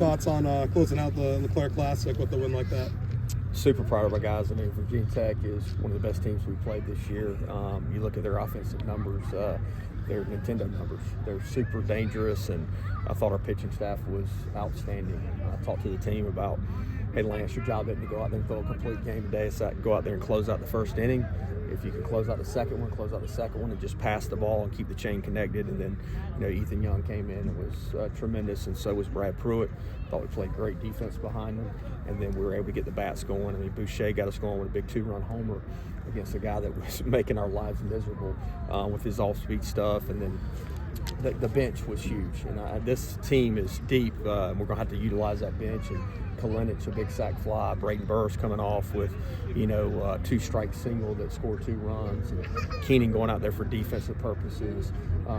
Thoughts on closing out the LeClaire Classic with a win like that? Super proud of our guys. I mean, Virginia Tech is one of the best teams we played this year. You look at their offensive numbers, they're Nintendo numbers. They're super dangerous, and I thought our pitching staff was outstanding. I talked to the team about, hey, Lance, your job isn't to go out there and throw a complete game today. It's to go out there and close out the first inning. If you can close out the second one, close out the second one, and just pass the ball and keep the chain connected. And then, Ethan Young came in and was tremendous, and so was Brad Pruitt. Thought we played great defense behind them, and then we were able to get the bats going. I mean, Boucher got us going with a big 2-run homer against a guy that was making our lives miserable with his off-speed stuff. And then the bench was huge, and this team is deep. We're going to have to utilize that bench. And Kalinich, a big sac fly. Braden Burris coming off with, 2-strike single that scored 2 runs. And Keenan going out there for defensive purposes.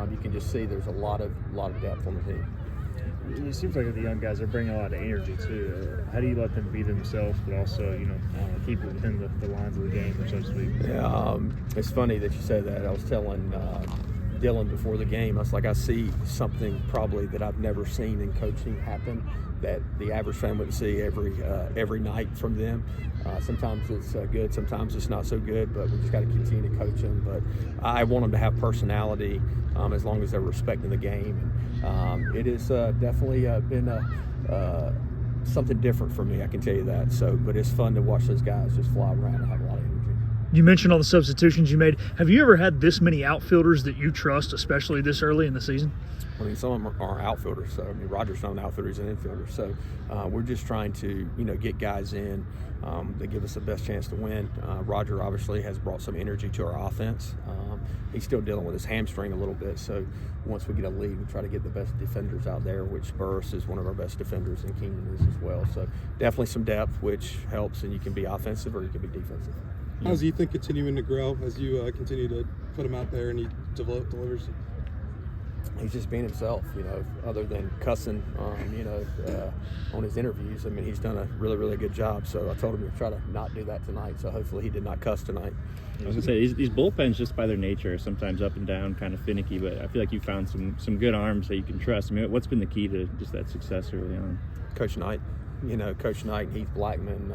You can just see there's a lot of depth on the team. It seems like the young guys are bringing a lot of energy too. How do you let them be themselves, but also, keep it within the lines of the game, so to speak? Yeah, it's funny that you said that. I was telling Dylan before the game, I was like, I see something probably that I've never seen in coaching happen that the average fan wouldn't see every night from them. Sometimes it's good, sometimes it's not so good, but we just got to continue to coach them. But I want them to have personality as long as they're respecting the game. And it has definitely been something different for me, I can tell you that. But it's fun to watch those guys just fly around and have a lot of energy. You mentioned all the substitutions you made. Have you ever had this many outfielders that you trust, especially this early in the season? I mean, some of them are outfielders. So, Roger's not an outfielder, he's an infielder. So, we're just trying to, get guys in that give us the best chance to win. Roger obviously has brought some energy to our offense. He's still dealing with his hamstring a little bit. So, once we get a lead, we try to get the best defenders out there, which Burris is one of our best defenders, and Keenan is as well. So, definitely some depth, which helps, and you can be offensive or you can be defensive. How's Ethan continuing to grow as you continue to put him out there and he delivers? He's just being himself, other than cussing, on his interviews. I mean, he's done a really, really good job. So I told him to try to not do that tonight. So hopefully he did not cuss tonight. I was going to say, these bullpens, just by their nature, are sometimes up and down, kind of finicky, but I feel like you found some good arms that you can trust. I mean, what's been the key to just that success early on? Coach Knight. Coach Knight and Heath Blackman,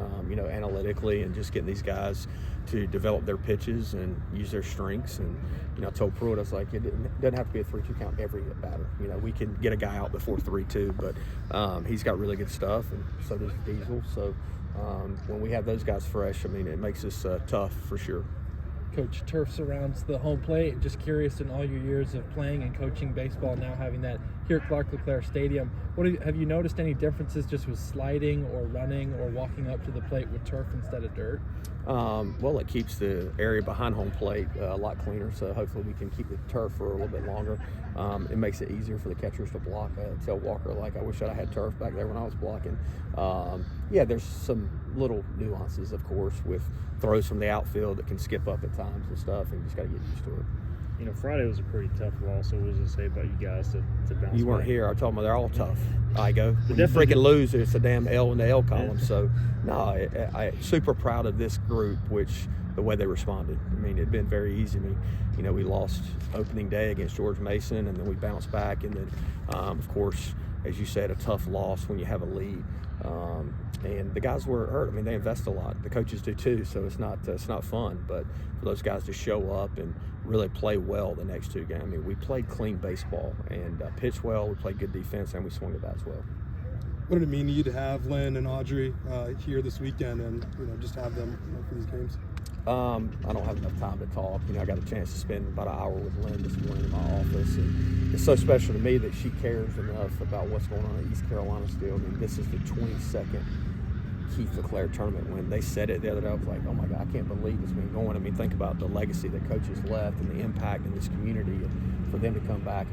analytically, and just getting these guys to develop their pitches and use their strengths. And, I told Pruitt, I was like, it doesn't have to be a 3-2 count every batter. We can get a guy out before 3-2, but he's got really good stuff, and so does Diesel. So when we have those guys fresh, it makes us tough for sure. Coach, turf surrounds the home plate. Just curious, in all your years of playing and coaching baseball, now having that here at Clark LeClaire Stadium, have you noticed any differences just with sliding or running or walking up to the plate with turf instead of dirt? Well, it keeps the area behind home plate a lot cleaner, so hopefully we can keep the turf for a little bit longer. It makes it easier for the catchers to block. I tell Walker, I wish I had turf back there when I was blocking. There's some little nuances, of course, with throws from the outfield that can skip up at times and stuff, and you just got to get used to it. Friday was a pretty tough loss, so what does it say about you guys to bounce You weren't back? here. I told them they're all tough. I go, when you freaking lose, it's a damn L in the L column. So, no, I'm super proud of this group, the way they responded. It'd been very easy. We lost opening day against George Mason, and then we bounced back. And then, of course, as you said, a tough loss when you have a lead. And the guys were hurt. They invest a lot. The coaches do too, so it's not fun. But for those guys to show up and really play well the next 2 games, we played clean baseball and pitched well. We played good defense, and we swung the bats well. What did it mean to you to have Lynn and Audrey here this weekend and just have them for these games? I don't have enough time to talk. I got a chance to spend about an hour with Lynn this morning in my office, and it's so special to me that she cares enough about what's going on in East Carolina still. This is the 22nd Keith LeClaire tournament. When they said it the other day, I was like, oh my God, I can't believe it's been going. Think about the legacy that coaches left and the impact in this community, and for them to come back.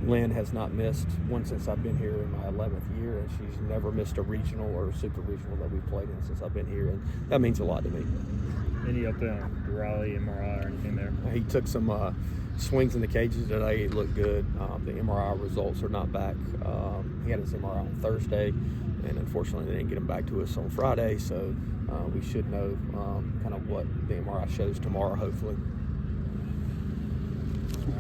Lynn has not missed one since I've been here in my 11th year, and she's never missed a regional or a super regional that we've played in since I've been here, and that means a lot to me. Any update on Raleigh, MRI, or anything there? He took some swings in the cages today. It looked good. The MRI results are not back. He had his MRI on Thursday, and unfortunately they didn't get him back to us on Friday, so we should know kind of what the MRI shows tomorrow, hopefully.